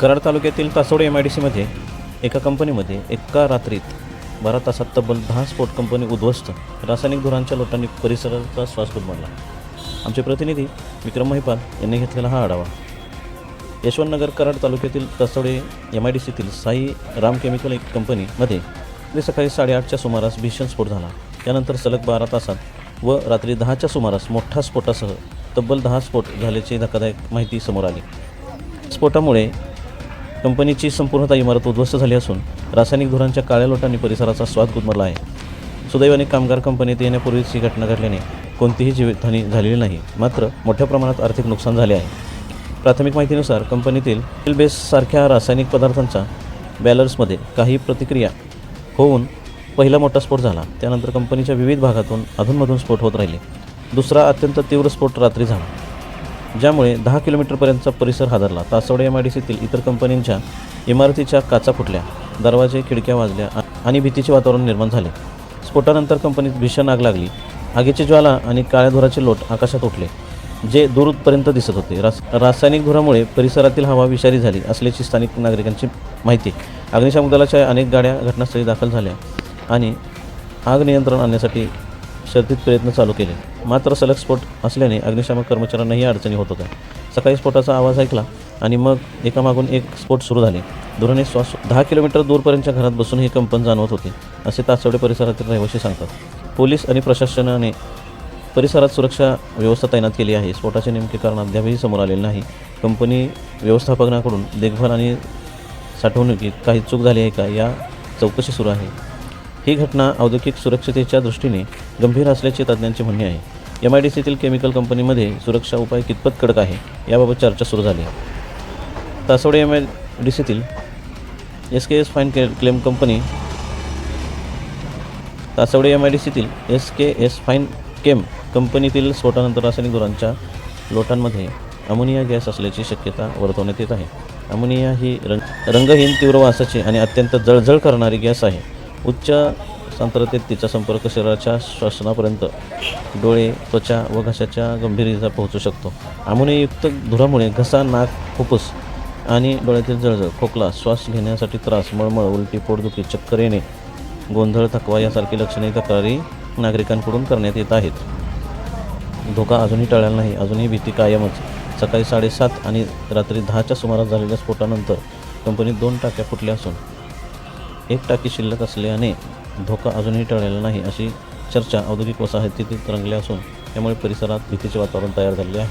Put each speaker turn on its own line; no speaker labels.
कराड तालुक्यातील तासोडे MIDCमध्ये एका कंपनीमध्ये एका रात्रीत 12 तासात तब्बल 10 स्फोट, कंपनी उद्ध्वस्त, रासायनिक धुरांच्या लोटांनी परिसराचा श्वास गुदमरला. आमचे प्रतिनिधी विक्रम महिपाल यांनी घेतलेला हा आढावा. यशवंतनगर कराड तालुक्यातील तासोडे MIDCतील साई राम केमिकल एक कंपनीमध्ये सकाळी 8:30च्या सुमारास भीषण स्फोट झाला. त्यानंतर सलग 12 तासात व रात्री 10च्या सुमारास मोठ्या स्फोटासह तब्बल 10 स्फोट झाल्याची धक्कादायक माहिती समोर आली. स्फोटामुळे कंपनीची संपूर्णतः इमारत उद्ध्वस्त झाली असून रासायनिक धुरांच्या काळ्या लोटांनी परिसराचा श्वास गुदमरला आहे. सुदैवाने कामगार कंपनीत येण्यापूर्वीच ही घटना घडल्याने कोणतीही जीवितहानी झालेली नाही, मात्र मोठ्या प्रमाणात आर्थिक नुकसान झाले आहे. प्राथमिक माहितीनुसार कंपनीतील बेस सारख्या रासायनिक पदार्थांच्या बॅलर्समध्ये काही प्रतिक्रिया होऊन पहिला मोठा स्फोट झाला. त्यानंतर कंपनीच्या विविध भागातून अधूनमधून स्फोट होत राहिले. दुसरा अत्यंत तीव्र स्फोट रात्री झाला, ज्यामुळे 10 किलोमीटरपर्यंतचा परिसर हादरला. तासोडे MIDCतील इतर कंपनींच्या इमारतीच्या काचा फुटल्या, दरवाजे खिडक्या वाजल्या आणि भीतीचे वातावरण निर्माण झाले. स्फोटानंतर कंपनीत भीषण आग लागली. आगीची ज्वाला आणि काळ्या धुराचे लोट आकाशात उठले, जे दूरपर्यंत दिसत होते. रासायनिक धुरामुळे परिसरातील हवा विषारी झाली असल्याची स्थानिक नागरिकांची माहिती. अग्निशामक दलाच्या अनेक गाड्या घटनास्थळी दाखल झाल्या आणि आग नियंत्रण आणण्यासाठी शर्तीत प्रयत्न चालू केले, मात्र सलग स्फोट असल्याने अग्निशामक कर्मचाऱ्यांनाही अडचणी होत होत्या. सकाळी स्फोटाचा आवाज ऐकला आणि मग एकामागून एक स्फोट सुरू झाले. धुराने श्वास 10 किलोमीटर दूरपर्यंतच्या घरात बसून हे कंपन जाणवत होते, असे तासोडे परिसरातील रहिवासी सांगतात. पोलीस आणि प्रशासनाने परिसरात सुरक्षा व्यवस्था तैनात केली आहे. स्फोटाचे नेमके कारण अद्यापही समोर आलेले नाही. कंपनी व्यवस्थापनाकडून देखभाल आणि साठवणुकीत काही चूक झाली आहे का, या चौकशी सुरू आहे. ही घटना औद्योगिक सुरक्षिततेच्या दृष्टीने गंभीर असल्याचे तज्ज्ञांचे म्हणणे आहे. MIDCतील केमिकल कंपनीमध्ये सुरक्षा उपाय कितपत कडक आहे, याबाबत चर्चा सुरू झाली आहे. तासोडे MIDCतील SKS फाईन क्लेम कंपनी तासोडे MIDCतील SKS फाईन केम कंपनीतील स्फोटानंतर रासायनिक धुरांच्या लोटांमध्ये अमोनिया गॅस असल्याची शक्यता वर्तवण्यात येत आहे. अमोनिया ही रंगहीन, तीव्र वासाची आणि अत्यंत जळजळ करणारी गॅस आहे. उच्च सांद्रतेत तिचा संपर्क शरीराच्या श्वसनापर्यंत डोळे, त्वचा व घशाच्या गंभीर इजा पोहोचू शकतो. अमोनियायुक्त धुरामुळे घसा, नाक, फुफ्फुस आणि डोळ्यातील जळजळ, खोकला, श्वास घेण्यासाठी त्रास, मळमळ, उलटी, पोटदुखी, चक्कर येणे, गोंधळ, थकवा यासारखी लक्षणे तक्रारी नागरिकांकडून करण्यात येत आहेत. धोका अजूनही टळलेला नाही, अजूनही भीती कायमच. सकाळी 7:30 आणि रात्री 10च्या सुमारास झालेल्या स्फोटानंतर कंपनीत 2 टाक्या फुटल्या असून 1 टाकी शिल्लक असल्याने धोका अजूनही टळलेला नाही, अशी चर्चा औद्योगिक वसाहतीत रंगली असून त्यामुळे परिसरात भीतीचे वातावरण तयार झाले आहे.